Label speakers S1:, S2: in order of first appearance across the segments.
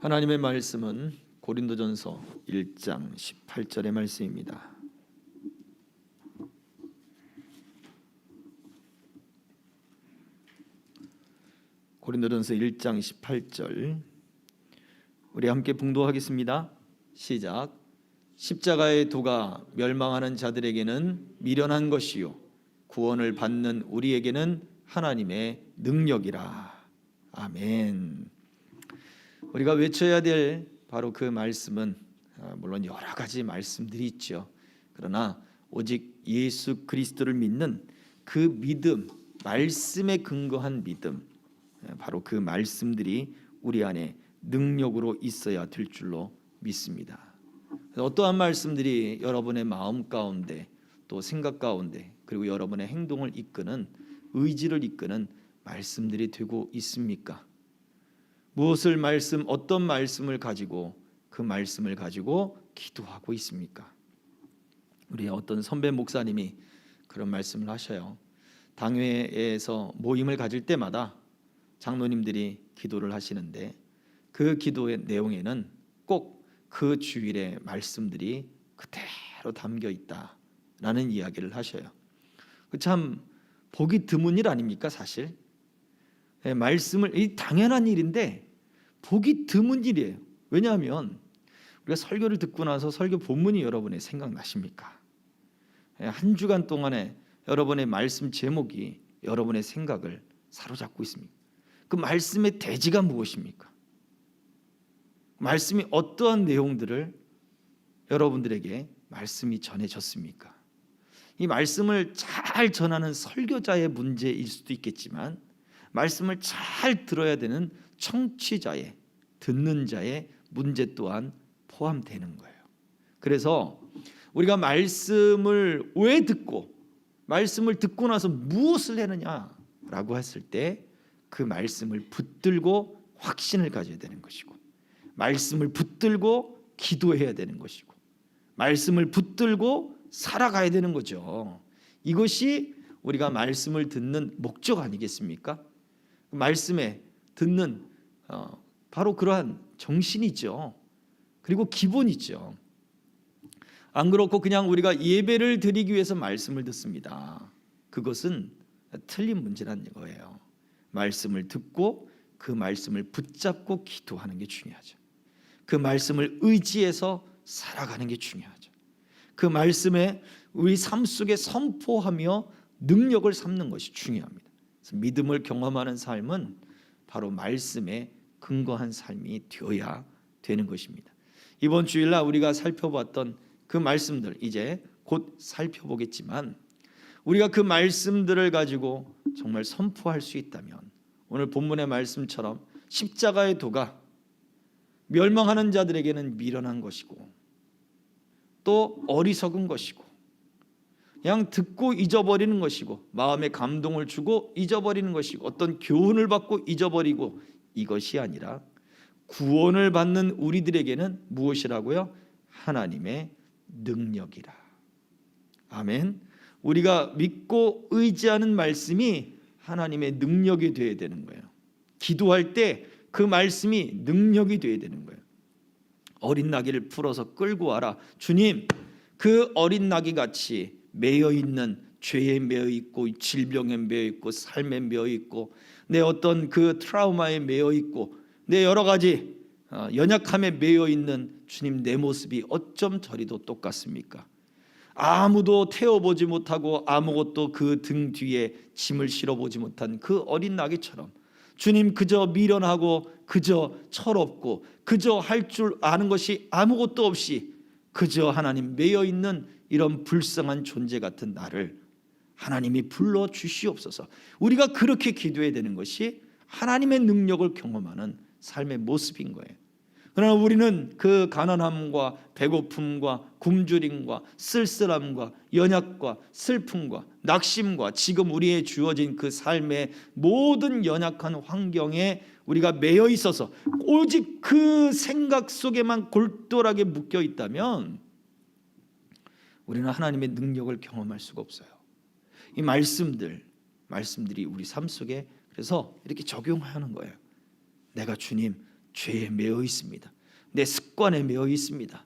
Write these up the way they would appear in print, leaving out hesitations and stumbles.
S1: 하나님의 말씀은 고린도전서 1장 18절의 말씀입니다. 고린도전서 1장 18절 우리 함께 봉독하겠습니다. 시작. 십자가의 도가 멸망하는 자들에게는 미련한 것이요 구원을 받는 우리에게는 하나님의 능력이라. 아멘. 우리가 외쳐야 될 바로 그 말씀은 물론 여러 가지 말씀들이 있죠. 그러나 오직 예수 그리스도를 믿는 그 믿음, 말씀에 근거한 믿음, 바로 그 말씀들이 우리 안에 능력으로 있어야 될 줄로 믿습니다. 어떠한 말씀들이 여러분의 마음 가운데 또 생각 가운데 그리고 여러분의 행동을 이끄는, 의지를 이끄는 말씀들이 되고 있습니까? 무엇을 어떤 말씀을 가지고 그 말씀을 가지고 기도하고 있습니까? 우리 어떤 선배 목사님이 그런 말씀을 하셔요. 당회에서 모임을 가질 때마다 장로님들이 기도를 하시는데 그 기도의 내용에는 꼭 그 주일의 말씀들이 그대로 담겨 있다라는 이야기를 하셔요. 참 보기 드문 일 아닙니까, 사실? 말씀을, 이 당연한 일인데 보기 드문 일이에요. 왜냐하면 우리가 설교를 듣고 나서 설교 본문이 여러분의 생각나십니까? 한 주간 동안에 여러분의 말씀 제목이 여러분의 생각을 사로잡고 있습니다. 그 말씀의 대지가 무엇입니까? 말씀이 어떠한 내용들을 여러분들에게 말씀이 전해졌습니까? 이 말씀을 잘 전하는 설교자의 문제일 수도 있겠지만 말씀을 잘 들어야 되는 청취자의, 듣는 자의 문제 또한 포함되는 거예요. 그래서 우리가 말씀을 왜 듣고, 말씀을 듣고 나서 무엇을 해느냐라고 했을 때 그 말씀을 붙들고 확신을 가져야 되는 것이고, 말씀을 붙들고 기도해야 되는 것이고, 말씀을 붙들고 살아가야 되는 거죠. 이것이 우리가 말씀을 듣는 목적 아니겠습니까? 말씀에 듣는 바로 그러한 정신이죠. 그리고 기본이죠. 안 그렇고 그냥 우리가 예배를 드리기 위해서 말씀을 듣습니다. 그것은 틀린 문제라는 거예요. 말씀을 듣고 그 말씀을 붙잡고 기도하는 게 중요하죠. 그 말씀을 의지해서 살아가는 게 중요하죠. 그 말씀에 우리 삶 속에 선포하며 능력을 삼는 것이 중요합니다. 그래서 믿음을 경험하는 삶은 바로 말씀에 근거한 삶이 되어야 되는 것입니다. 이번 주일날 우리가 살펴봤던 그 말씀들 이제 곧 살펴보겠지만 우리가 그 말씀들을 가지고 정말 선포할 수 있다면 오늘 본문의 말씀처럼 십자가의 도가 멸망하는 자들에게는 미련한 것이고 또 어리석은 것이고 그냥 듣고 잊어버리는 것이고 마음에 감동을 주고 잊어버리는 것이고 어떤 교훈을 받고 잊어버리고 이것이 아니라 구원을 받는 우리들에게는 무엇이라고요? 하나님의 능력이라. 아멘. 우리가 믿고 의지하는 말씀이 하나님의 능력이 되어야 되는 거예요. 기도할 때 그 말씀이 능력이 되어야 되는 거예요. 어린 나귀를 풀어서 끌고 와라. 주님, 그 어린 나귀 같이 매여 있는 죄에 매여 있고 질병에 매여 있고 삶에 매여 있고 내 어떤 그 트라우마에 매여 있고 내 여러 가지 연약함에 매여 있는 주님 내 모습이 어쩜 저리도 똑같습니까? 아무도 태워보지 못하고 아무것도 그 등 뒤에 짐을 실어보지 못한 그 어린 나귀처럼 주님 그저 미련하고 그저 철없고 그저 할 줄 아는 것이 아무것도 없이 그저 하나님 매여 있는 이런 불쌍한 존재 같은 나를 하나님이 불러 주시옵소서. 우리가 그렇게 기도해야 되는 것이 하나님의 능력을 경험하는 삶의 모습인 거예요. 그러나 우리는 그 가난함과 배고픔과 굶주림과 쓸쓸함과 연약과 슬픔과 낙심과 지금 우리의 주어진 그 삶의 모든 연약한 환경에 우리가 매여 있어서 오직 그 생각 속에만 골똘하게 묶여 있다면 우리는 하나님의 능력을 경험할 수가 없어요. 이 말씀들이 우리 삶 속에 그래서 이렇게 적용하는 거예요. 내가 주님 죄에 매여 있습니다. 내 습관에 매여 있습니다.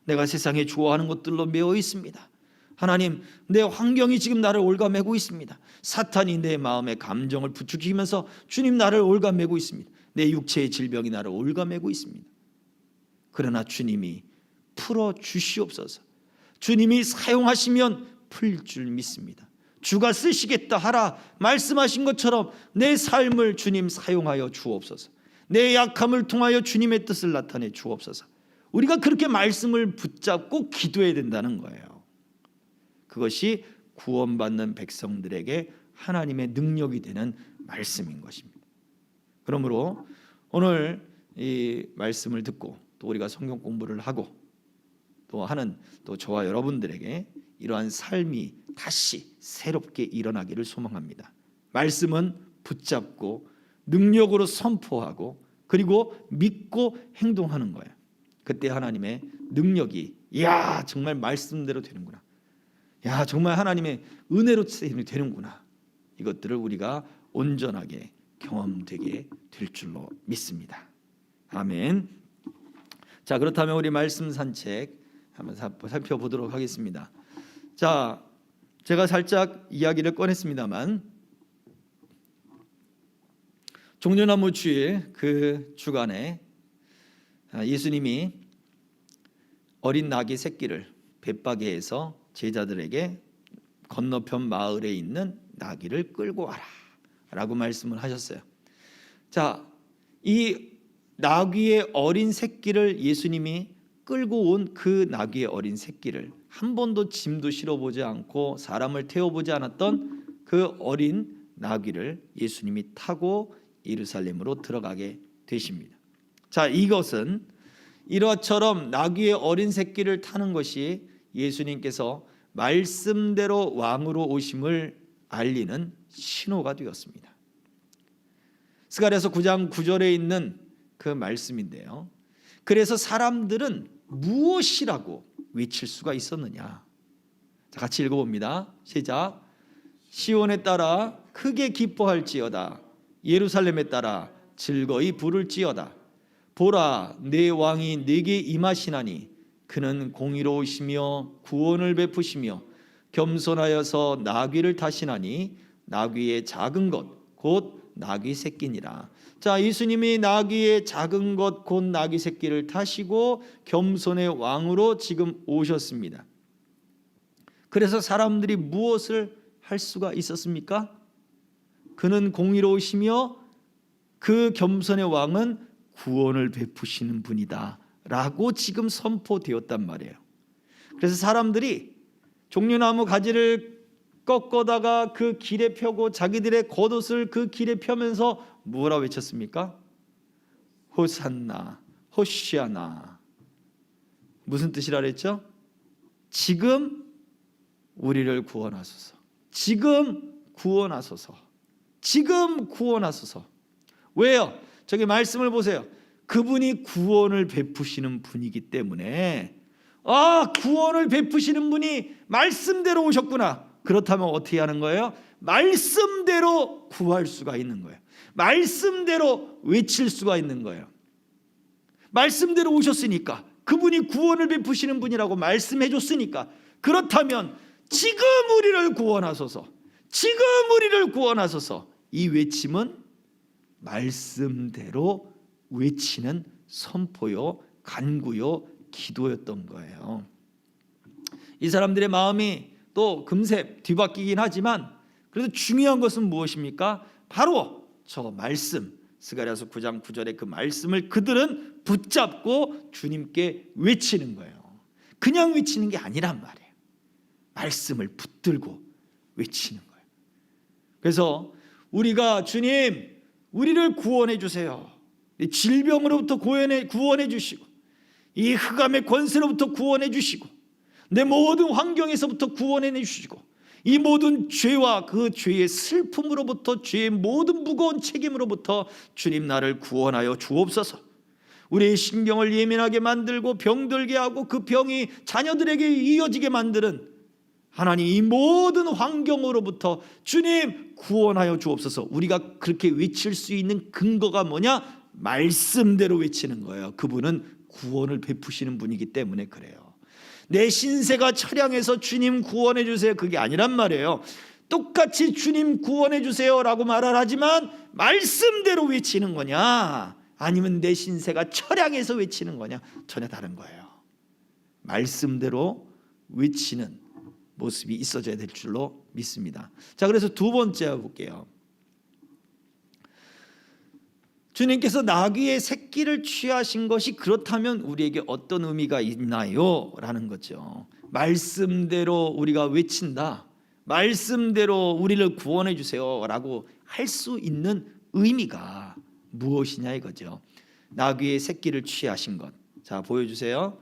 S1: 내가 세상에 좋아하는 것들로 매여 있습니다. 하나님, 내 환경이 지금 나를 올가매고 있습니다. 사탄이 내 마음의 감정을 부추기면서 주님, 나를 올가매고 있습니다. 내 육체의 질병이 나를 올가매고 있습니다. 그러나 주님이 풀어 주시옵소서. 주님이 사용하시면 풀 줄 믿습니다. 주가 쓰시겠다 하라 말씀하신 것처럼 내 삶을 주님 사용하여 주옵소서. 내 약함을 통하여 주님의 뜻을 나타내 주옵소서. 우리가 그렇게 말씀을 붙잡고 기도해야 된다는 거예요. 그것이 구원받는 백성들에게 하나님의 능력이 되는 말씀인 것입니다. 그러므로 오늘 이 말씀을 듣고 또 우리가 성경 공부를 하고 또 하는 또 저와 여러분들에게 이러한 삶이 다시 새롭게 일어나기를 소망합니다. 말씀은 붙잡고 능력으로 선포하고 그리고 믿고 행동하는 거예요. 그때 하나님의 능력이 야 정말 말씀대로 되는구나. 야 정말 하나님의 은혜로 되는구나. 이것들을 우리가 온전하게 경험되게 될 줄로 믿습니다. 아멘. 자, 그렇다면 우리 말씀 산책 한번 살펴보도록 하겠습니다. 자, 제가 살짝 이야기를 꺼냈습니다만 종려나무 주일 그 주간에 예수님이 어린 나귀 새끼를 벳바게에서 제자들에게 건너편 마을에 있는 나귀를 끌고 와라 라고 말씀을 하셨어요. 자, 이 나귀의 어린 새끼를 예수님이 끌고 온 그 나귀의 어린 새끼를 한 번도 짐도 실어보지 않고 사람을 태워보지 않았던 그 어린 나귀를 예수님이 타고 예루살렘으로 들어가게 되십니다. 자, 이것은 이러처럼 나귀의 어린 새끼를 타는 것이 예수님께서 말씀대로 왕으로 오심을 알리는 신호가 되었습니다. 스가랴서 9장 9절에 있는 그 말씀인데요. 그래서 사람들은 무엇이라고 외칠 수가 있었느냐? 자, 같이 읽어봅니다. 시작. 시온에 따라 크게 기뻐할지어다. 예루살렘에 따라 즐거이 부를지어다. 보라, 내 왕이 내게 임하시나니 그는 공의로우시며 구원을 베푸시며 겸손하여서 나귀를 타시나니 나귀의 작은 것 곧 나귀 새끼니라. 자, 예수님이 나귀의 작은 것 곧 나귀 새끼를 타시고 겸손의 왕으로 지금 오셨습니다. 그래서 사람들이 무엇을 할 수가 있었습니까? 그는 공의로우시며 그 겸손의 왕은 구원을 베푸시는 분이다 라고 지금 선포되었단 말이에요. 그래서 사람들이 종려나무 가지를 꺾어다가 그 길에 펴고 자기들의 겉옷을 그 길에 펴면서 뭐라 외쳤습니까? 호산나, 호시아나. 무슨 뜻이라 그랬죠? 지금 우리를 구원하소서. 지금 구원하소서. 지금 구원하소서. 왜요? 저기 말씀을 보세요. 그분이 구원을 베푸시는 분이기 때문에 구원을 베푸시는 분이 말씀대로 오셨구나. 그렇다면 어떻게 하는 거예요? 말씀대로 구할 수가 있는 거예요. 말씀대로 외칠 수가 있는 거예요. 말씀대로 오셨으니까, 그분이 구원을 베푸시는 분이라고 말씀해 줬으니까, 그렇다면 지금 우리를 구원하소서, 지금 우리를 구원하소서. 이 외침은 말씀대로 외치는 선포요, 간구요, 기도였던 거예요. 이 사람들의 마음이 또 금세 뒤바뀌긴 하지만 그래도 중요한 것은 무엇입니까? 바로 저 말씀, 스가랴서 9장 9절의 그 말씀을 그들은 붙잡고 주님께 외치는 거예요. 그냥 외치는 게 아니란 말이에요. 말씀을 붙들고 외치는 거예요. 그래서 우리가 주님, 우리를 구원해 주세요. 질병으로부터 구원해 주시고, 이 흑암의 권세로부터 구원해 주시고, 내 모든 환경에서부터 구원해 주시고, 이 모든 죄와 그 죄의 슬픔으로부터, 죄의 모든 무거운 책임으로부터 주님 나를 구원하여 주옵소서. 우리의 신경을 예민하게 만들고 병들게 하고 그 병이 자녀들에게 이어지게 만드는 하나님, 이 모든 환경으로부터 주님 구원하여 주옵소서. 우리가 그렇게 외칠 수 있는 근거가 뭐냐? 말씀대로 외치는 거예요. 그분은 구원을 베푸시는 분이기 때문에 그래요. 내 신세가 처량해서 주님 구원해 주세요, 그게 아니란 말이에요. 똑같이 주님 구원해 주세요라고 말을 하지만 말씀대로 외치는 거냐, 아니면 내 신세가 처량해서 외치는 거냐, 전혀 다른 거예요. 말씀대로 외치는 모습이 있어져야 될 줄로 믿습니다. 자, 그래서 두 번째 볼게요. 주님께서 나귀의 새끼를 취하신 것이 그렇다면 우리에게 어떤 의미가 있나요? 라는 거죠. 말씀대로 우리가 외친다, 말씀대로 우리를 구원해 주세요 라고 할 수 있는 의미가 무엇이냐 이거죠. 나귀의 새끼를 취하신 것. 자, 보여주세요.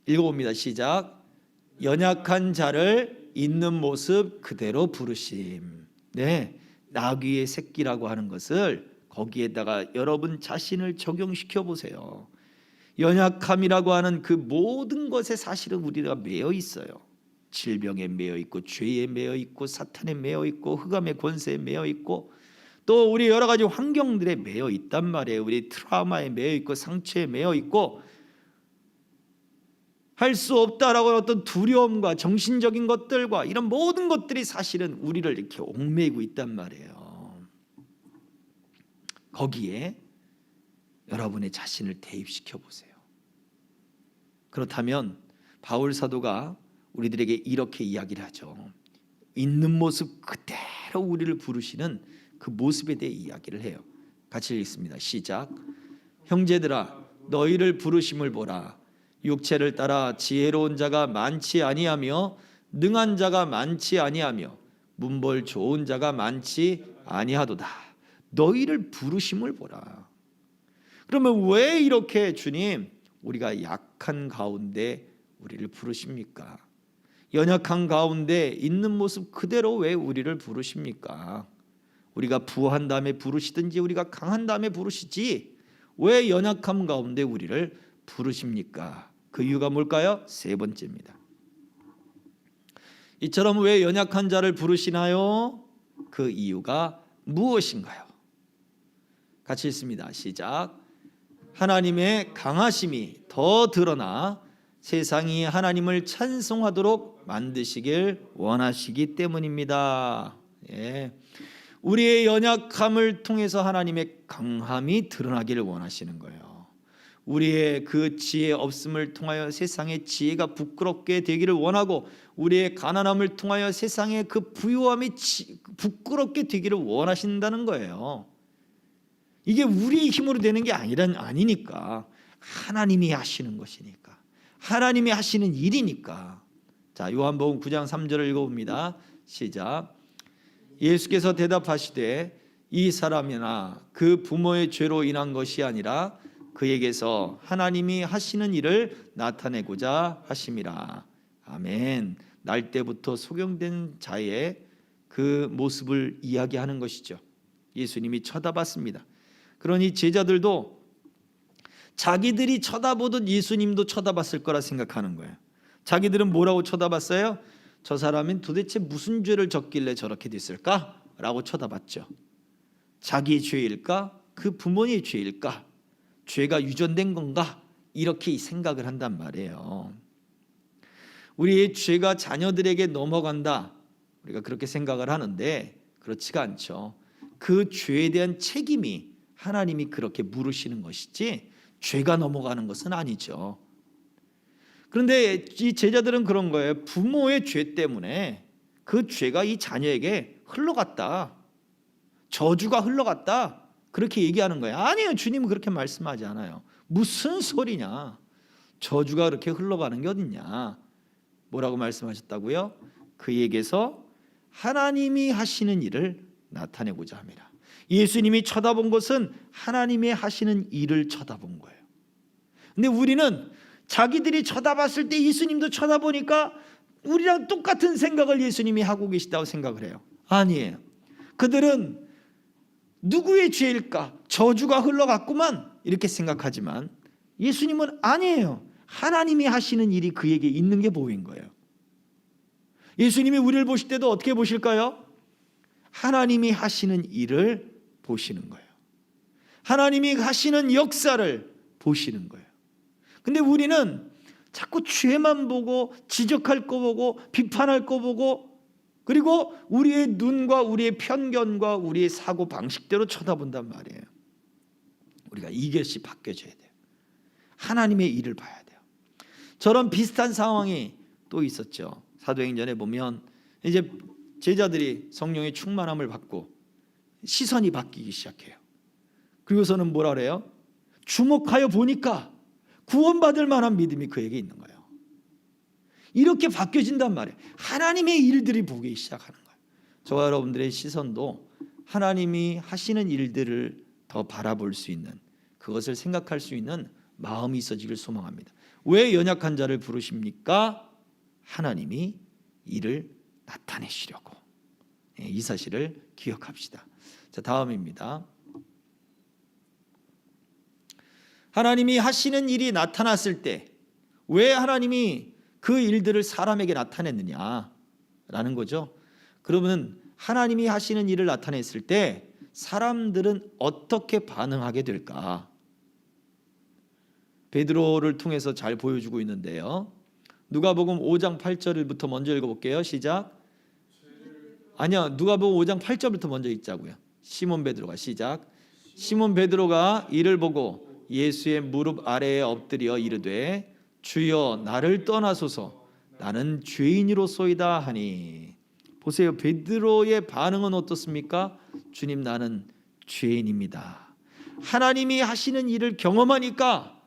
S1: 읽어봅니다. 시작. 연약한 자를 있는 모습 그대로 부르심. 네, 나귀의 새끼라고 하는 것을 거기에다가 여러분 자신을 적용시켜 보세요. 연약함이라고 하는 그 모든 것에 사실은 우리가 매여 있어요. 질병에 매여 있고, 죄에 매여 있고, 사탄에 매여 있고, 흑암의 권세에 매여 있고, 또 우리 여러 가지 환경들에 매여 있단 말이에요. 우리 트라우마에 매여 있고, 상처에 매여 있고, 할 수 없다라고 하는 어떤 두려움과 정신적인 것들과 이런 모든 것들이 사실은 우리를 이렇게 옥매이고 있단 말이에요. 거기에 여러분의 자신을 대입시켜 보세요. 그렇다면 바울 사도가 우리들에게 이렇게 이야기를 하죠. 있는 모습 그대로 우리를 부르시는 그 모습에 대해 이야기를 해요. 같이 읽습니다. 시작. 형제들아, 너희를 부르심을 보라. 육체를 따라 지혜로운 자가 많지 아니하며 능한 자가 많지 아니하며 문벌 좋은 자가 많지 아니하도다. 너희를 부르심을 보라. 그러면 왜 이렇게 주님 우리가 약한 가운데 우리를 부르십니까? 연약한 가운데 있는 모습 그대로 왜 우리를 부르십니까? 우리가 부한 다음에 부르시든지 우리가 강한 다음에 부르시지 왜 연약함 가운데 우리를 부르십니까? 그 이유가 뭘까요? 세 번째입니다. 이처럼 왜 연약한 자를 부르시나요? 그 이유가 무엇인가요? 같이 읽습니다. 시작. 하나님의 강하심이 더 드러나 세상이 하나님을 찬송하도록 만드시길 원하시기 때문입니다. 예. 우리의 연약함을 통해서 하나님의 강함이 드러나기를 원하시는 거예요. 우리의 그 지혜 없음을 통하여 세상의 지혜가 부끄럽게 되기를 원하고, 우리의 가난함을 통하여 세상의 그 부유함이 부끄럽게 되기를 원하신다는 거예요. 이게 우리의 힘으로 되는 게 아니니까, 하나님이 하시는 것이니까, 하나님이 하시는 일이니까. 자, 요한복음 9장 3절을 읽어봅니다. 시작. 예수께서 대답하시되 이 사람이나 그 부모의 죄로 인한 것이 아니라 그에게서 하나님이 하시는 일을 나타내고자 하심이라. 아멘. 날 때부터 소경된 자의 그 모습을 이야기하는 것이죠. 예수님이 쳐다봤습니다. 그러니 제자들도 자기들이 쳐다보듯 예수님도 쳐다봤을 거라 생각하는 거예요. 자기들은 뭐라고 쳐다봤어요? 저 사람은 도대체 무슨 죄를 졌길래 저렇게 됐을까? 라고 쳐다봤죠. 자기의 죄일까? 그 부모의 죄일까? 죄가 유전된 건가? 이렇게 생각을 한단 말이에요. 우리의 죄가 자녀들에게 넘어간다, 우리가 그렇게 생각을 하는데 그렇지가 않죠. 그 죄에 대한 책임이 하나님이 그렇게 물으시는 것이지 죄가 넘어가는 것은 아니죠. 그런데 이 제자들은 그런 거예요. 부모의 죄 때문에 그 죄가 이 자녀에게 흘러갔다, 저주가 흘러갔다, 그렇게 얘기하는 거예요. 아니에요, 주님은 그렇게 말씀하지 않아요. 무슨 소리냐, 저주가 그렇게 흘러가는 게 어딨냐. 뭐라고 말씀하셨다고요? 그에게서 하나님이 하시는 일을 나타내고자 합니다. 예수님이 쳐다본 것은 하나님이 하시는 일을 쳐다본 거예요. 근데 우리는 자기들이 쳐다봤을 때 예수님도 쳐다보니까 우리랑 똑같은 생각을 예수님이 하고 계시다고 생각을 해요. 아니에요. 그들은 누구의 죄일까? 저주가 흘러갔구만, 이렇게 생각하지만 예수님은 아니에요. 하나님이 하시는 일이 그에게 있는 게 보인 거예요. 예수님이 우리를 보실 때도 어떻게 보실까요? 하나님이 하시는 일을 보시는 거예요. 하나님이 하시는 역사를 보시는 거예요. 근데 우리는 자꾸 죄만 보고 지적할 거 보고 비판할 거 보고 그리고 우리의 눈과 우리의 편견과 우리의 사고 방식대로 쳐다본단 말이에요. 우리가 이것이 바뀌어져야 돼요. 하나님의 일을 봐야 돼요. 저런 비슷한 상황이 또 있었죠. 사도행전에 보면 이제 제자들이 성령의 충만함을 받고 시선이 바뀌기 시작해요. 그리고서는 뭐라 그래요? 주목하여 보니까 구원받을 만한 믿음이 그에게 있는 거예요. 이렇게 바뀌어진단 말이에요. 하나님의 일들이 보기 시작하는 거예요. 저와 여러분들의 시선도 하나님이 하시는 일들을 더 바라볼 수 있는, 그것을 생각할 수 있는 마음이 있어지길 소망합니다. 왜 연약한 자를 부르십니까? 하나님이 이를 나타내시려고. 이 사실을 기억합시다. 자, 다음입니다. 하나님이 하시는 일이 나타났을 때 왜 하나님이 그 일들을 사람에게 나타냈느냐라는 거죠. 그러면 하나님이 하시는 일을 나타냈을 때 사람들은 어떻게 반응하게 될까? 베드로를 통해서 잘 보여주고 있는데요. 누가복음 5장 8절부터 먼저 읽어볼게요. 시작. 아니요, 누가복음 5장 8절부터 먼저 읽자고요. 시몬 베드로가 시작. 시몬 베드로가 이를 보고 예수의 무릎 아래에 엎드려 이르되 주여 나를 떠나소서 나는 죄인이로소이다 하니. 보세요. 베드로의 반응은 어떻습니까? 주님, 나는 죄인입니다. 하나님이 하시는 일을 경험하니까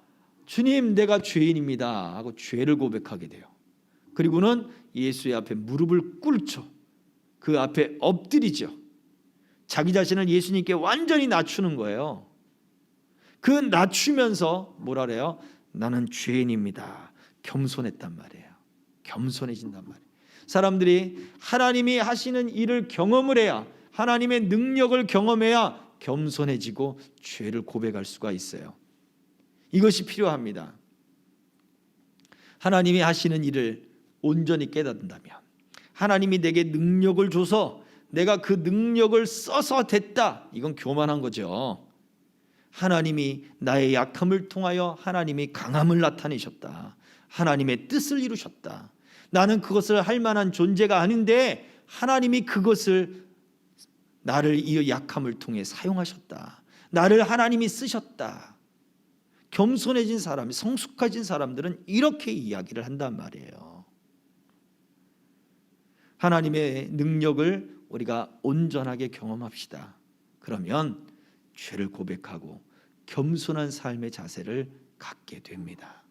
S1: 주님, 내가 죄인입니다 하고 죄를 고백하게 돼요. 그리고는 예수의 앞에 무릎을 꿇죠. 그 앞에 엎드리죠. 자기 자신을 예수님께 완전히 낮추는 거예요. 그 낮추면서 뭐라 그래요? 나는 죄인입니다. 겸손했단 말이에요. 겸손해진단 말이에요. 사람들이 하나님이 하시는 일을 경험을 해야, 하나님의 능력을 경험해야 겸손해지고 죄를 고백할 수가 있어요. 이것이 필요합니다. 하나님이 하시는 일을 온전히 깨닫는다면, 하나님이 내게 능력을 줘서 내가 그 능력을 써서 됐다, 이건 교만한 거죠. 하나님이 나의 약함을 통하여 하나님이 강함을 나타내셨다. 하나님의 뜻을 이루셨다. 나는 그것을 할 만한 존재가 아닌데 하나님이 그것을 나를 이 약함을 통해 사용하셨다. 나를 하나님이 쓰셨다. 겸손해진 사람, 성숙해진 사람들은 이렇게 이야기를 한단 말이에요. 하나님의 능력을 우리가 온전하게 경험합시다. 그러면 죄를 고백하고 겸손한 삶의 자세를 갖게 됩니다.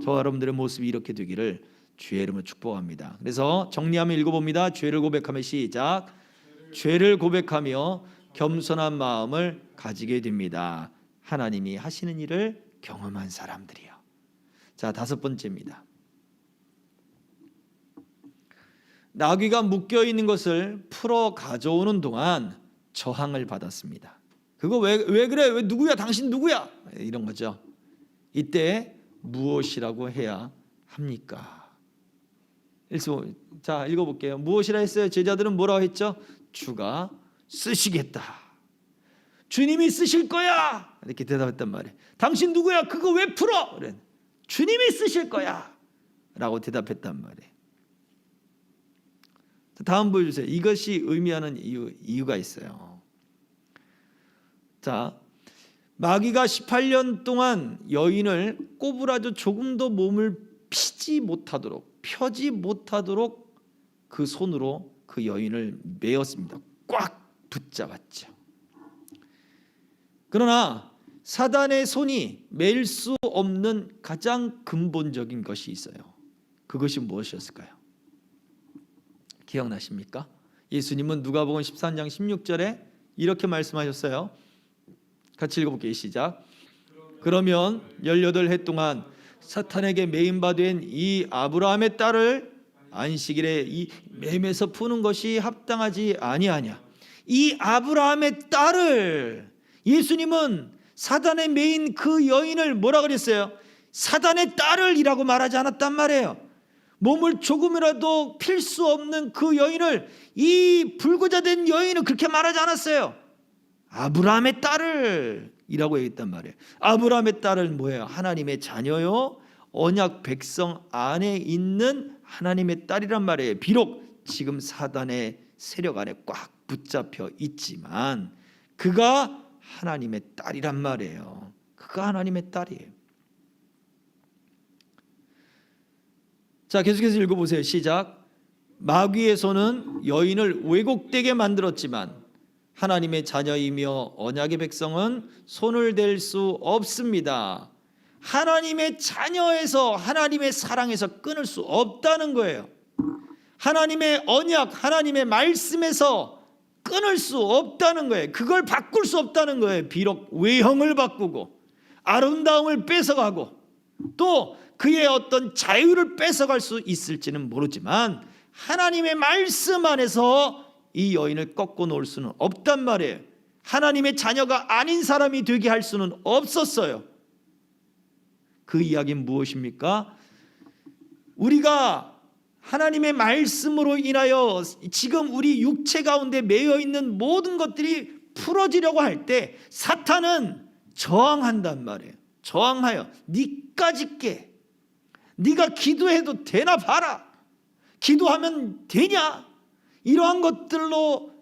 S1: 저와 여러분들의 모습이 이렇게 되기를 주의 이름으로 축복합니다. 그래서 정리하며 읽어봅니다. 죄를 고백하며 시작. 죄를 고백하며 겸손한 마음을 가지게 됩니다. 하나님이 하시는 일을 경험한 사람들이요. 자, 다섯 번째입니다. 나귀가 묶여 있는 것을 풀어 가져오는 동안 저항을 받았습니다. 그거 왜 그래? 왜 누구야? 당신 누구야? 이런 거죠. 이때 무엇이라고 해야 합니까? 자, 읽어볼게요. 무엇이라 했어요? 제자들은 뭐라고 했죠? 주가 쓰시겠다. 주님이 쓰실 거야. 이렇게 대답했단 말이에요. 당신 누구야? 그거 왜 풀어? 그래. 주님이 쓰실 거야. 라고 대답했단 말이에요. 다음 보여주세요. 이것이 의미하는 이유가 있어요. 자, 마귀가 18년 동안 여인을 꼬부라져 조금도 몸을 펴지 못하도록 그 손으로 그 여인을 메었습니다. 꽉 붙잡았죠. 그러나 사단의 손이 맬 수 없는 가장 근본적인 것이 있어요. 그것이 무엇이었을까요? 기억나십니까? 예수님은 누가복음 13장 16절에 이렇게 말씀하셨어요. 같이 읽어볼게요. 시작. 그러면 18해 동안 사탄에게 매인바된 이 아브라함의 딸을 안식일에 이 맴에서 푸는 것이 합당하지 아니하냐. 이 아브라함의 딸을, 예수님은 사단의 매인 그 여인을 뭐라 그랬어요? 사단의 딸을이라고 말하지 않았단 말이에요. 몸을 조금이라도 필 수 없는 그 여인을, 이 불구자된 여인을 그렇게 말하지 않았어요. 아브라함의 딸을 이라고 얘기했단 말이에요. 아브라함의 딸은 뭐예요? 하나님의 자녀요, 언약 백성 안에 있는 하나님의 딸이란 말이에요. 비록 지금 사단의 세력 안에 꽉 붙잡혀 있지만 그가 하나님의 딸이란 말이에요. 그가 하나님의 딸이에요. 자, 계속해서 읽어보세요. 시작. 마귀의 손은 여인을 왜곡되게 만들었지만 하나님의 자녀이며 언약의 백성은 손을 댈 수 없습니다. 하나님의 자녀에서, 하나님의 사랑에서 끊을 수 없다는 거예요. 하나님의 언약, 하나님의 말씀에서 끊을 수 없다는 거예요. 그걸 바꿀 수 없다는 거예요. 비록 외형을 바꾸고 아름다움을 뺏어가고 또 그의 어떤 자유를 뺏어갈 수 있을지는 모르지만 하나님의 말씀 안에서 이 여인을 꺾어 놓을 수는 없단 말이에요. 하나님의 자녀가 아닌 사람이 되게 할 수는 없었어요. 그 이야기는 무엇입니까? 우리가 하나님의 말씀으로 인하여 지금 우리 육체 가운데 매여 있는 모든 것들이 풀어지려고 할 때 사탄은 저항한단 말이에요. 저항하여 니까짓 게 네가 기도해도 되나 봐라, 기도하면 되냐, 이러한 것들로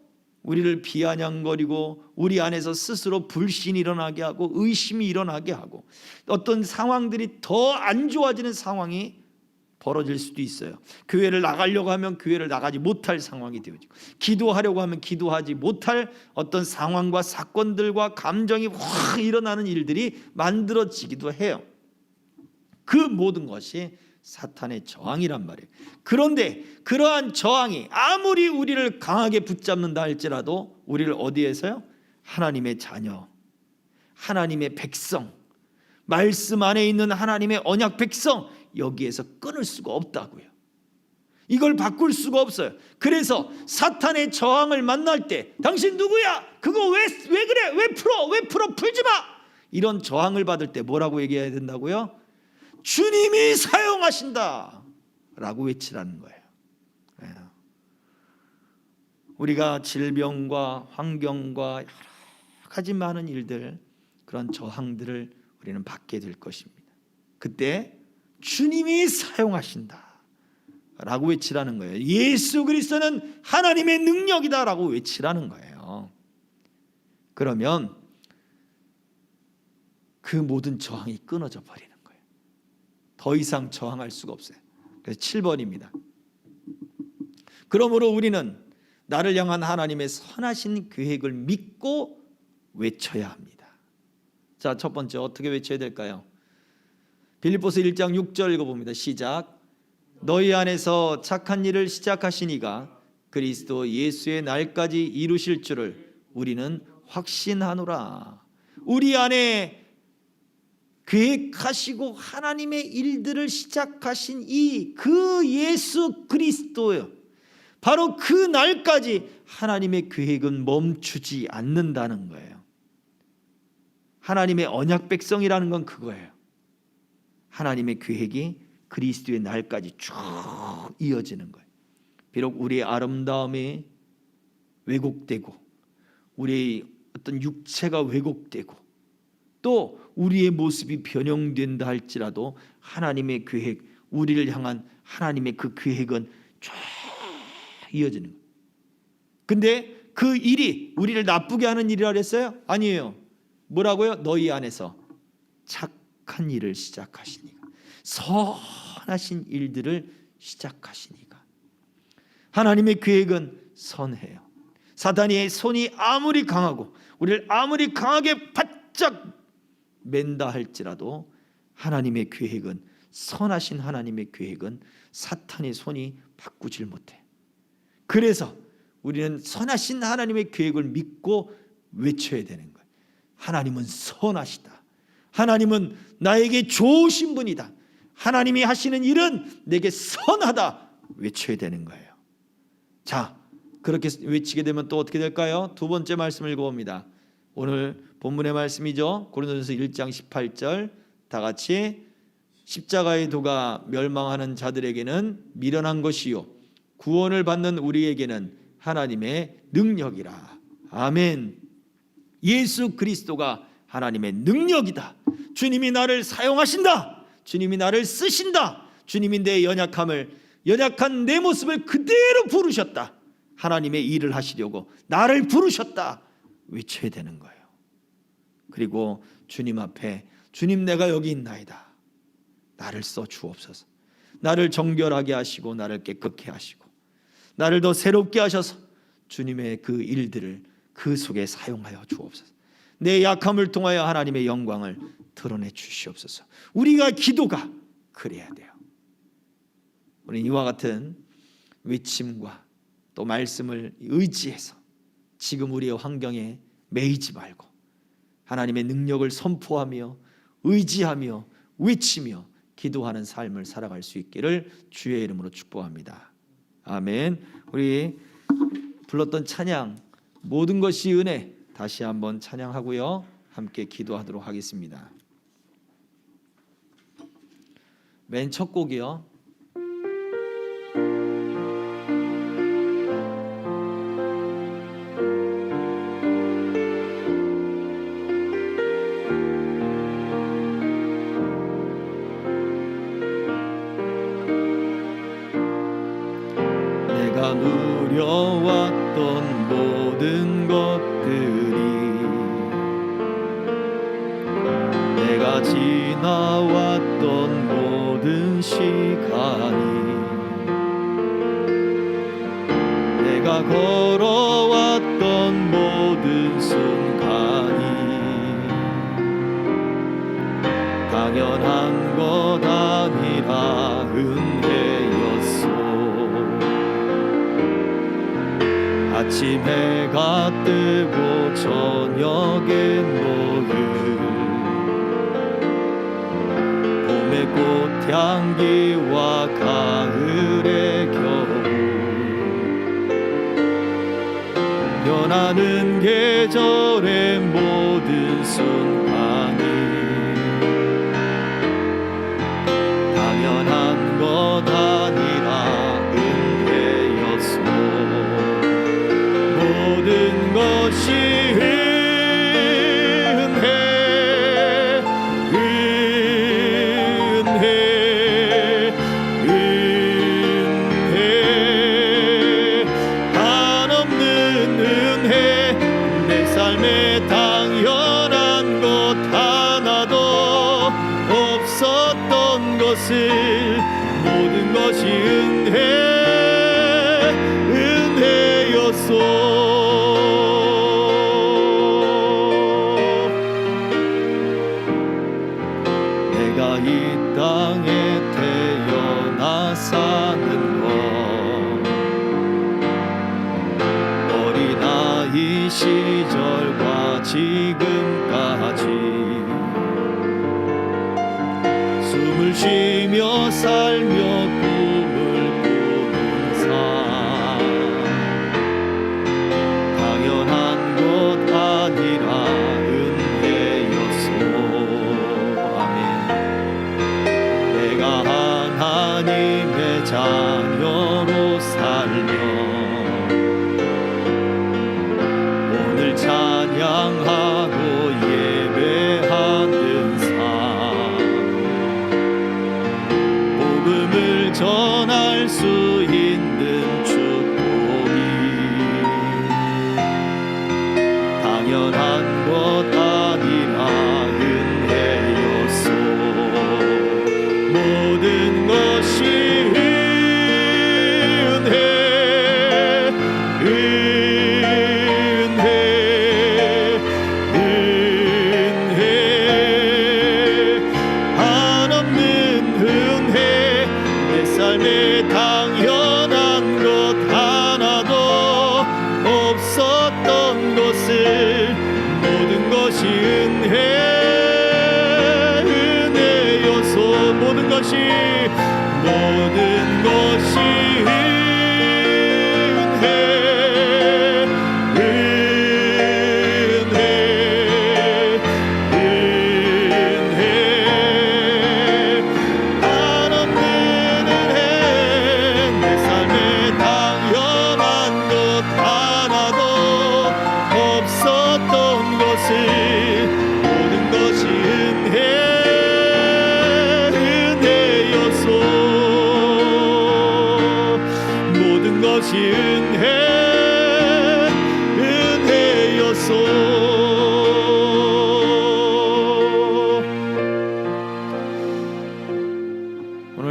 S1: 우리를 비아냥거리고 우리 안에서 스스로 불신이 일어나게 하고 의심이 일어나게 하고 어떤 상황들이 더 안 좋아지는 상황이 벌어질 수도 있어요. 교회를 나가려고 하면 교회를 나가지 못할 상황이 되어지고 기도하려고 하면 기도하지 못할 어떤 상황과 사건들과 감정이 확 일어나는 일들이 만들어지기도 해요. 그 모든 것이 사탄의 저항이란 말이에요. 그런데 그러한 저항이 아무리 우리를 강하게 붙잡는다 할지라도 우리를 어디에서요? 하나님의 자녀, 하나님의 백성, 말씀 안에 있는 하나님의 언약 백성, 여기에서 끊을 수가 없다고요. 이걸 바꿀 수가 없어요. 그래서 사탄의 저항을 만날 때 당신 누구야? 그거 왜 그래? 왜 풀어? 풀지 마! 이런 저항을 받을 때 뭐라고 얘기해야 된다고요? 주님이 사용하신다 라고 외치라는 거예요. 우리가 질병과 환경과 여러 가지 많은 일들, 그런 저항들을 우리는 받게 될 것입니다. 그때 주님이 사용하신다 라고 외치라는 거예요. 예수 그리스도는 하나님의 능력이다 라고 외치라는 거예요. 그러면 그 모든 저항이 끊어져 버리는 거예요. 더 이상 저항할 수가 없어요. 그래서 7번입니다. 그러므로 우리는 나를 향한 하나님의 선하신 계획을 믿고 외쳐야 합니다. 자, 첫 번째 어떻게 외쳐야 될까요? 빌립보서 1장 6절 읽어봅니다. 시작. 너희 안에서 착한 일을 시작하신 이가 그리스도 예수의 날까지 이루실 줄을 우리는 확신하노라. 우리 안에 계획하시고 하나님의 일들을 시작하신 그 예수 그리스도요, 바로 그 날까지 하나님의 계획은 멈추지 않는다는 거예요. 하나님의 언약 백성이라는 건 그거예요. 하나님의 계획이 그리스도의 날까지 쭉 이어지는 거예요. 비록 우리의 아름다움이 왜곡되고 우리의 어떤 육체가 왜곡되고 또 우리의 모습이 변형된다 할지라도 하나님의 계획, 우리를 향한 하나님의 그 계획은 쭉 이어지는 거예요. 근데 그 일이 우리를 나쁘게 하는 일이라 그랬어요? 아니에요. 뭐라고요? 너희 안에서 착한 일을 시작하시니까, 선하신 일들을 시작하시니까. 하나님의 계획은 선해요. 사단의 손이 아무리 강하고 우리를 아무리 강하게 바짝 맨다 할지라도 하나님의 계획은, 선하신 하나님의 계획은 사탄의 손이 바꾸질 못해. 그래서 우리는 선하신 하나님의 계획을 믿고 외쳐야 되는 거예요. 하나님은 선하시다. 하나님은 나에게 좋으신 분이다. 하나님이 하시는 일은 내게 선하다. 외쳐야 되는 거예요. 자, 그렇게 외치게 되면 또 어떻게 될까요? 두 번째 말씀을 읽어봅니다. 오늘 본문의 말씀이죠. 고린도전서 1장 18절, 다 같이 십자가의 도가 멸망하는 자들에게는 미련한 것이요 구원을 받는 우리에게는 하나님의 능력이라. 아멘. 예수 그리스도가 하나님의 능력이다. 주님이 나를 사용하신다. 주님이 나를 쓰신다. 주님이 내 연약한 내 모습을 그대로 부르셨다. 하나님의 일을 하시려고 나를 부르셨다. 외쳐야 되는 거예요. 그리고 주님 앞에, 주님 내가 여기 있나이다. 나를 써 주옵소서. 나를 정결하게 하시고 나를 깨끗게 하시고 나를 더 새롭게 하셔서 주님의 그 일들을 그 속에 사용하여 주옵소서. 내 약함을 통하여 하나님의 영광을 드러내 주시옵소서. 우리가 기도가 그래야 돼요. 우리 이와 같은 외침과 또 말씀을 의지해서 지금 우리의 환경에 매이지 말고 하나님의 능력을 선포하며 의지하며 외치며 기도하는 삶을 살아갈 수 있기를 주의 이름으로 축복합니다. 아멘. 우리 불렀던 찬양 모든 것이 은혜 다시 한번 찬양하고요, 함께 기도하도록 하겠습니다. 맨 첫 곡이요.
S2: 내가 누려왔던 모든 것들이, 내가 지나왔던 모든 시간이, 내가 걸어왔던 모든 순간이 당연한 것 아니라 은혜였소. 아침 해가 뜨고 저녁에 노을, 봄의 꽃향기와 가을의 겨울, 변하는 계절의 모든 순간이 당연한 것 아니라 은혜였소. 모든 것이 은혜, 은혜, 은혜, 한없는 은혜. 내 삶에 당연한 것 하나도 없었던 것을 모든 것이 은혜였소. 내가 이 땅에 태어나 사는 것, 어린아이 시절과 지금까지 숨을 쉬며 살며 꿈을 꾸는 삶, 당연한 것 아니라 은혜였소. 아멘. 내가 하나님의 자녀로 살며 오늘 찬양하고 예배하는 삶, 복음을 전할 수 있는 축복이 당연한 것 아니라 은혜였소. 모든 것이 은혜,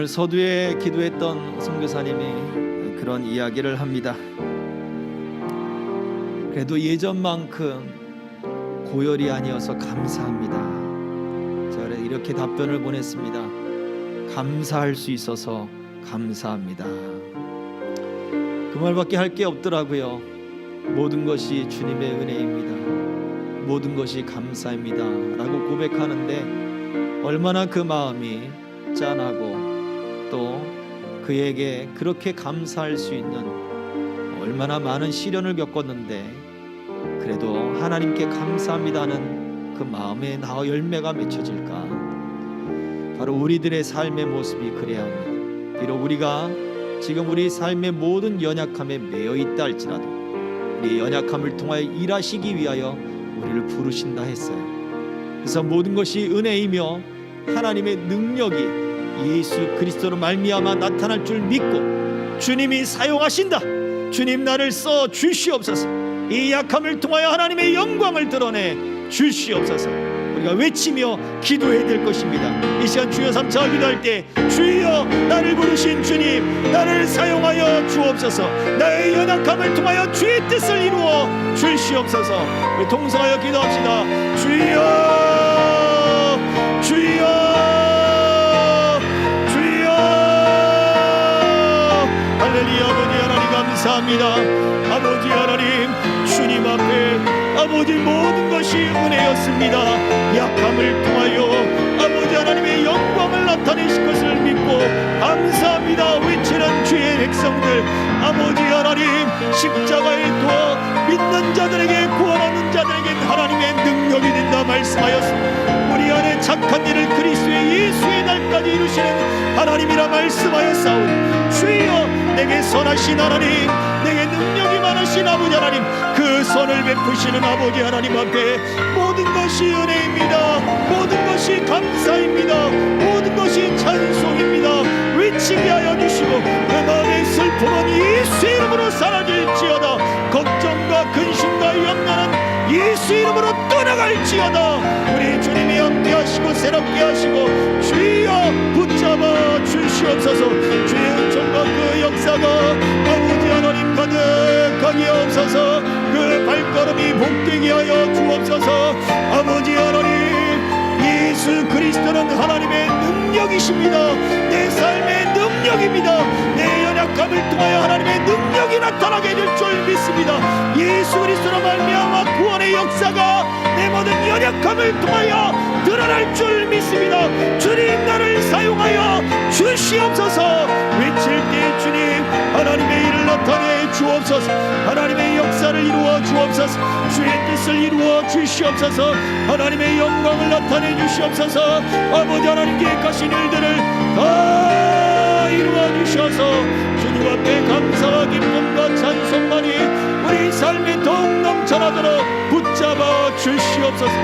S1: 오늘 서두에 기도했던 선교사님이 그런 이야기를 합니다. 그래도 예전만큼 고열이 아니어서 감사합니다. 제가 이렇게 답변을 보냈습니다. 감사할 수 있어서 감사합니다. 그 말밖에 할 게 없더라고요. 모든 것이 주님의 은혜입니다. 모든 것이 감사입니다 라고 고백하는데 얼마나 그 마음이 짠하고 또 그에게 그렇게 감사할 수 있는 얼마나 많은 시련을 겪었는데 그래도 하나님께 감사합니다는 그 마음에 나와 열매가 맺혀질까? 바로 우리들의 삶의 모습이 그래야 합니다. 비록 우리가 지금 우리 삶의 모든 연약함에 매여 있다 할지라도 우리 연약함을 통하여 일하시기 위하여 우리를 부르신다 했어요. 그래서 모든 것이 은혜이며 하나님의 능력이 예수 그리스도로 말미암아 나타날 줄 믿고 주님이 사용하신다. 주님 나를 써 주시옵소서. 이 약함을 통하여 하나님의 영광을 드러내 주시옵소서. 우리가 외치며 기도해야 될 것입니다. 이 시간 주여 삼차 기도할 때 주여 나를 부르신 주님 나를 사용하여 주옵소서. 나의 연약함을 통하여 주의 뜻을 이루어 주시옵소서. 우리 동성하여 기도합시다. 주여 주여 주여. 할렐루야. 아버지 하나님 감사합니다. 아버지 하나님 주님 앞에 아버지 모든 것이 은혜였습니다. 약함을 통하여 아버지 하나님의 영광을 나타내실 것을 믿고 감사합니다 외치는 주의 백성들 아버지 하나님 십자가에 도와 믿는 자들에게 구원하는 자들에게 하나님의 능력이 된다 말씀하였습니다. 우리 안에 착한 일을 그리스도의 예수의 날까지 이루시는 하나님이라 말씀하였사오니 주여 내게 선하신 하나님 내게 능력이 많으신 아버지 하나님 그 선을 베푸시는 아버지 하나님 앞에 모든 것이 은혜입니다. 모든 것이 감사입니다. 모든 것이 찬송입니다. 외치게 하여 주시고 그 마음의 슬픔은 예수 이름으로 사라질지어다. 걱정과 근심과 염려는 예수 이름으로 떠나갈지어다. 우리 주님이 함께하시고 새롭게 하시고 주여 붙잡아 주시옵소서. 주의 은총과 그 역사가 아버지 하나님 가득하게 없어서 그 발걸음이 복되게 하여 주옵소서. 아버지 하나님 예수 그리스도는 하나님의 능력이십니다. 내 삶의 능력입니다. 내 연약함을 통하여 하나님의 능력이 나타나게 될 줄 믿습니다. 예수 그리스도로 말미암아 구원의 역사가 내 모든 연약함을 통하여 드러날 줄 믿습니다. 주님 나를 사용하여 주시옵소서. 외칠 때 주님 하나님의 일을 나타내 주옵소서. 하나님의 역사를 이루어 주옵소서. 주의 뜻을 이루어 주시옵소서. 하나님의 영광을 나타내 주시옵소서. 아버지 하나님 계획하신 일들을 다 이루어 주셔서 주님 앞에 감사와 기쁨과 찬송만이 우리 삶에 더욱 넘쳐나도록 붙잡아 주시옵소서.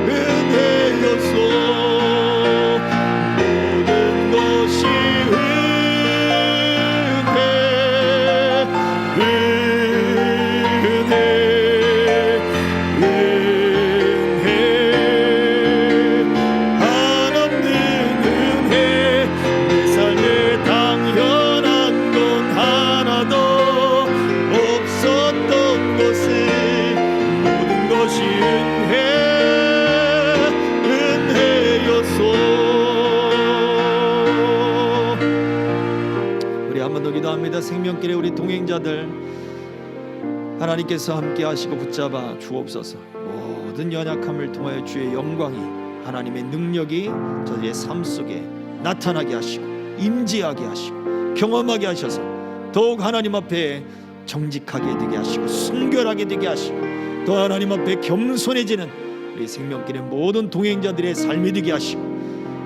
S1: 은혜여서 모든 것이 기도합니다. 생명길에 우리 동행자들 하나님께서 함께 하시고 붙잡아 주옵소서. 모든 연약함을 통하여 주의 영광이 하나님의 능력이 저희의 삶 속에 나타나게 하시고 임재하게 하시고 경험하게 하셔서 더욱 하나님 앞에 정직하게 되게 하시고 순결하게 되게 하시고 또 하나님 앞에 겸손해지는 우리 생명길의 모든 동행자들의 삶이 되게 하시고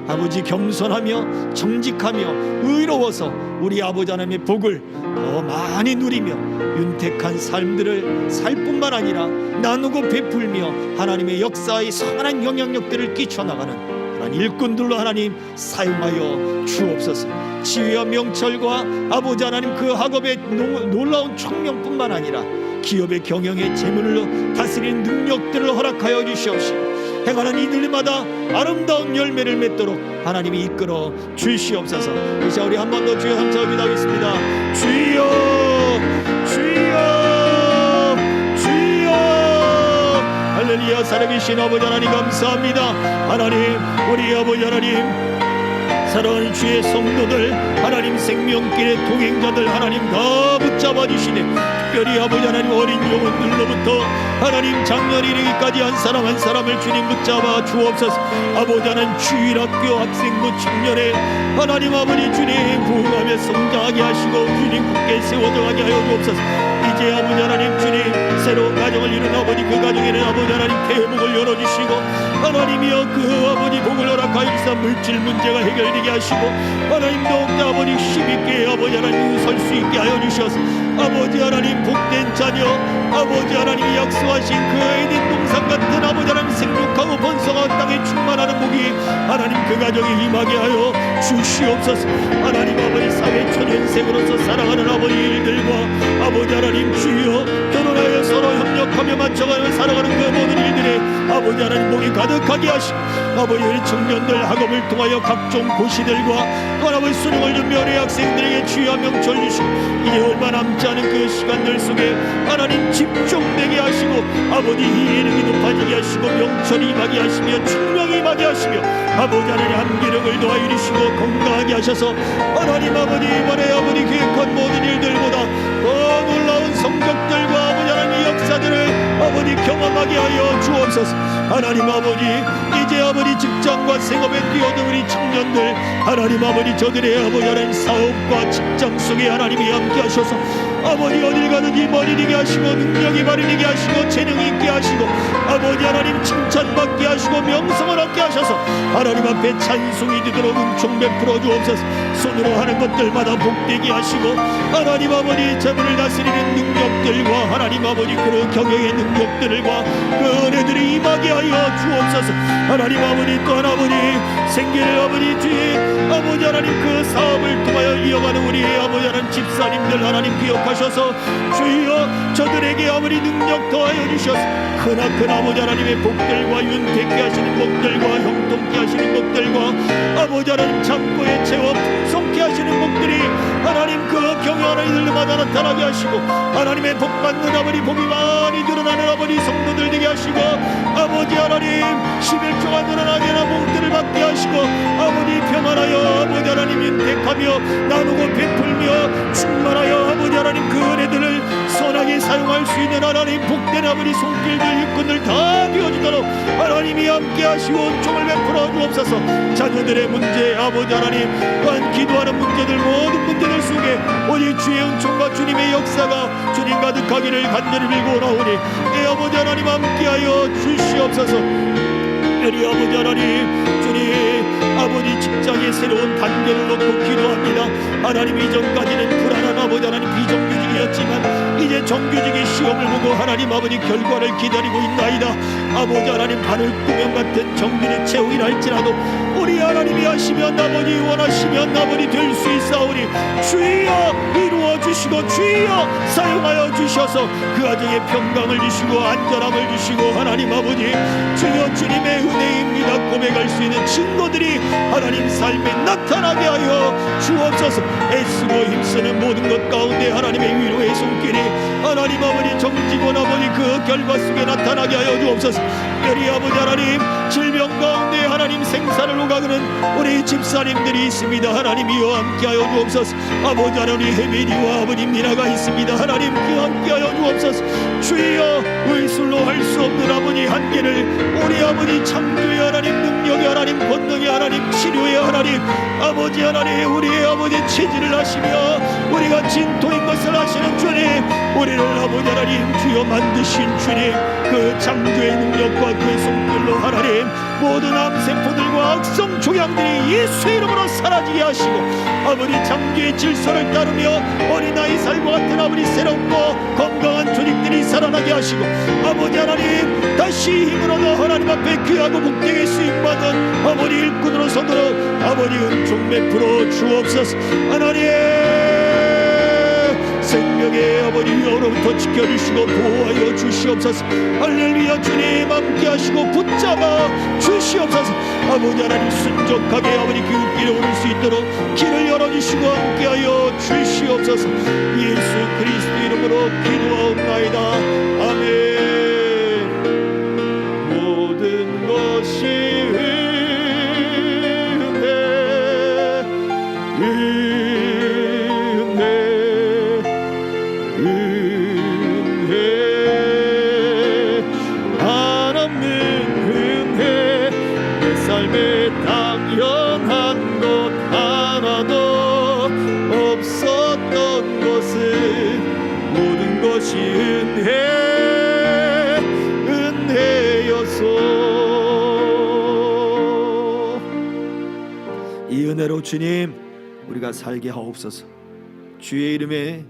S1: 아버지 겸손하며 정직하며 의로워서 우리 아버지 하나님의 복을 더 많이 누리며 윤택한 삶들을 살 뿐만 아니라 나누고 베풀며 하나님의 역사의 선한 영향력들을 끼쳐나가는 그런 일꾼들로 하나님 사용하여 주옵소서. 지위와 명철과 아버지 하나님 그 학업의 놀라운 총명뿐만 아니라 기업의 경영의 재물로 다스리는 능력들을 허락하여 주시옵시고 행하는 이들마다 아름다운 열매를 맺도록 하나님이 이끌어 주시옵소서. 이 시간 우리 한 번 더 주여 함께 기도하겠습니다. 주여 주여 주여. 할렐루야. 살아계신 아버지 하나님 감사합니다. 하나님, 우리 아버지 하나님, 사랑하는 주의 성도들, 하나님 생명길의 동행자들 하나님 다 붙잡아 주시네. 특별히 아버지 하나님 어린 영혼들로부터 하나님 작년 이르기까지 한 사람 한 사람을 주님 붙잡아 주옵소서. 아버지 하나님 주일학교 학생부 청년에 하나님 아버지 주님 부흥하며 성장하게 하시고 주님 굳게 세워져가게 하여 주옵소서. 이제 아버지 하나님 주님 새로운 가정을 이룬 아버지 그 가정에는 아버지 하나님 회복을 열어주시고 하나님이여 그 아버지 복을 허락하여 주사 물질 문제가 해결되게 하시고 하나님 더욱더 아버지 힘있게 아버지 하나님 설 수 있게 하여 주셔서 아버지 하나님 복된 자녀 아버지 하나님이 약속하신 그 에덴 동산 같은 아버지 하나님 생육하고 번성하고 땅에 충만하는 복이 하나님 그 가정에 임하게 하여 주시옵소서. 하나님 아버지 사회 초년생으로서 살아가는 아버지 일들과 아버지 하나님 주여 결혼하여 서로 협력하며 맞춰가며 살아가는 그 모든 일들에 아버지 하나님 복이 가득하게 하시고 아버지 우리 청년들 학업을 통하여 각종 고시들과 또 아버지 수능을 준비하는 학생들에게 주여 명철 주시고 이제 얼마 남지 않은 그 시간들 속에 하나님 집중되게 하시고 아버지 예능이 높아지게 하시고 명철이 임하게 하시며 충명이 임하게 하시며 아버지 하나님 함기력을 더하여 이루시고 건강하게 하셔서 하나님 아버지 이번에 아버지 계획한 모든 일들보다 더 놀라운 성적들과 아버지 하나님의 역사들을 아버지 경험하게 하여 주옵소서. 하나님 아버지 이제 아버지 직장과 생업에 뛰어든 우리 청년들 하나님 아버지 저들의 아버지 하나님 사업과 직장 속에 하나님이 함께 하셔서 아버지 어딜 가든지 머리리게 하시고 능력이 바르게 하시고 재능이 있게 하시고 아버지 하나님 칭찬받게 하시고 명성을 얻게 하셔서 하나님 앞에 찬송이 되도록 은총 베풀어 주옵소서. 손으로 하는 것들마다 복되게 하시고 하나님 아버지 재물을 다스리는 능력들과 하나님 아버지 그 경영의 능력들과 그 은혜들이 임하게 하여 주옵소서. 하나님 아버지 또한 아버지 생계를 아버지 주의 아버지 하나님 그 사업을 통하여 이어가는 우리 아버지 하나님 집사님들 하나님 기억하셔서 주여 저들에게 아버지 능력 더하여 주셔서 크나큰 아버지 하나님의 복들과 윤택케 하시는 복들과 형통케 하시는 복들과 아버지 하나님 창고에 채워 풍성케 하시는 복들이 하나님 그 경영하는 이들마다 나타나게 하시고 하나님의 복받는 아버지 복이 많이 드러나는 아버지 성도들 되게 하시고 아버지 하나님 11조가 늘어나게 하는 복들을 받게 하시고 아버지 평안하여 아버지 하나님 윤택하며 나누고 베풀며 충만하여 아버지 하나님 그 은혜들을 선하게 사용할 수 있는 하나님 복된 아버지 손길들 일꾼들 다 되어지도록 하나님이 함께 하시고 은총을 베풀어 주옵소서. 자녀들의 문제 아버지 하나님 또한 기도하는 문제들 모든 문제들 속에 오직 주의 은총과 주님의 역사가 주님 가득하기를 간절히 빌고 나오니 이 아버지 하나님 함께하여 주시옵소서. 우리 아버지 하나님 주님 아버지 직장의 새로운 단계를 놓고 기도합니다. 하나님 이전까지는 불안한 아버지 하나님 비정규직이었지만 이제 정규직의 시험을 보고 하나님 아버지 결과를 기다리고 있나이다. 아버지 하나님 바늘 구멍 같은 정규직 채용이라 할지라도 우리 하나님이 하시면 아버지 원하시면 아버지 될 수 있사오니 주여 이루어 주시고 주여 사용하여 주셔서 그 가정에 평강을 주시고 안전함을 주시고 하나님 아버지 주여 주님의 은혜입니다 고백할 수 있는 증거들이 하나님 삶에 나타나게 하여 주옵소서. 애쓰고 힘쓰는 모든 것 가운데 하나님의 위로의 손길이 하나님 아버지 정직원 아버지 그 결과 속에 나타나게 하여 주옵소서. 특별히 아버지 하나님 질병 가운데 하나님 생사를 오가는 우리 집사님들이 있습니다. 하나님이여 함께하여 주옵소서. 아버지 하나님 혜민이와 아버님 미나가 있습니다. 하나님 그 함께하여 주옵소서. 주여 의술로 할 수 없는 아버지 한계를 우리 아버지 창조의 하나님 능력의 하나님 권능의 하나님 치료의 하나님 아버지 하나님 우리의 아버지 체질을 하시며 우리가 진토인 것을 하시는 주님 우리를 아버지 하나님 주여 만드신 주님 그 창조의 능력과 그 손길로 하나님 모든 암세포들과 악성 종양들이 예수의 이름으로 사라지게 하시고 아버지 창조의 질서를 따르며 어린아이 살과 같은 아버지 새롭고 건강한 조직들이 살아나게 하시고 아버지 하나님 다시 힘을 얻어 하나님 앞에 귀하고 복되게 쓰임받은 아버지 일꾼으로 서도록 아버지 은총 베풀어 주옵소서. 하나님 생명의 아버지 위로부터 지켜주시고 보호하여 주시옵소서. 할렐루야. 주님 함께하시고 붙잡아 주시옵소서. 아버지 하나님 순종하게 아버지 그 길에 오를 수 있도록 길을 열어주시고 함께하여 주시옵소서. 예수 그리스도 이름으로 기도하옵나이다. 아멘.
S2: 모든 것이 은혜 한없는 은혜 내 삶에 당연한 것 하나도 없었던 것은 모든 것이 은혜였소.
S1: 이 은혜로 주님 우리가 살게 하옵소서. 주의 이름에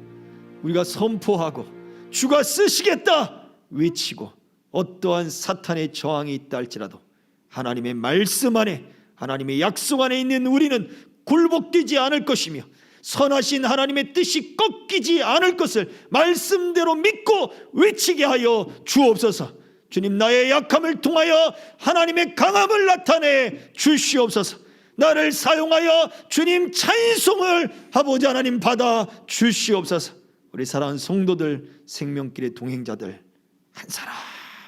S1: 우리가 선포하고 주가 쓰시겠다 외치고 어떠한 사탄의 저항이 있다 할지라도 하나님의 말씀 안에 하나님의 약속 안에 있는 우리는 굴복되지 않을 것이며 선하신 하나님의 뜻이 꺾이지 않을 것을 말씀대로 믿고 외치게 하여 주옵소서. 주님 나의 약함을 통하여 하나님의 강함을 나타내 주시옵소서. 나를 사용하여 주님 찬송을 아버지 하나님 받아 주시옵소서. 우리 사랑하는 성도들 생명길의 동행자들 한 사람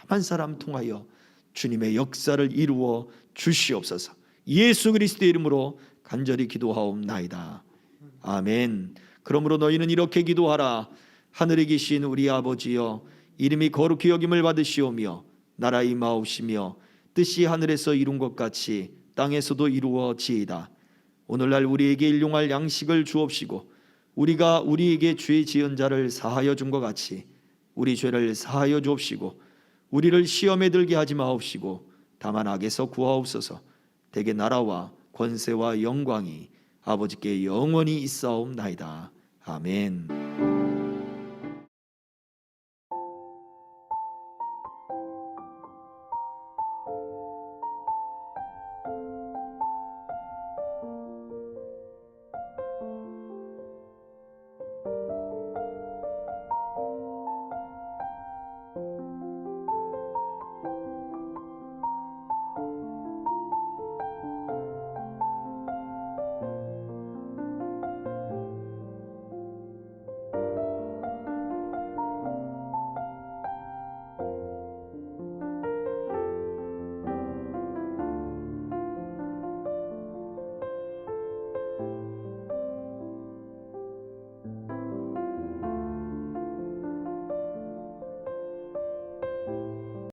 S1: 한 사람 통하여 주님의 역사를 이루어 주시옵소서. 예수 그리스도의 이름으로 간절히 기도하옵나이다. 아멘. 그러므로 너희는 이렇게 기도하라. 하늘에 계신 우리 아버지여 이름이 거룩히 여김을 받으시오며 나라 임하옵시며 뜻이 하늘에서 이룬 것 같이 땅에서도 이루어지이다. 오늘날 우리에게 일용할 양식을 주옵시고 우리가 우리에게 죄 지은 자를 사하여 준 것 같이 우리 죄를 사하여 주옵시고 우리를 시험에 들게 하지 마옵시고 다만 악에서 구하옵소서. 대개 나라와 권세와 영광이 아버지께 영원히 있사옵나이다. 아멘.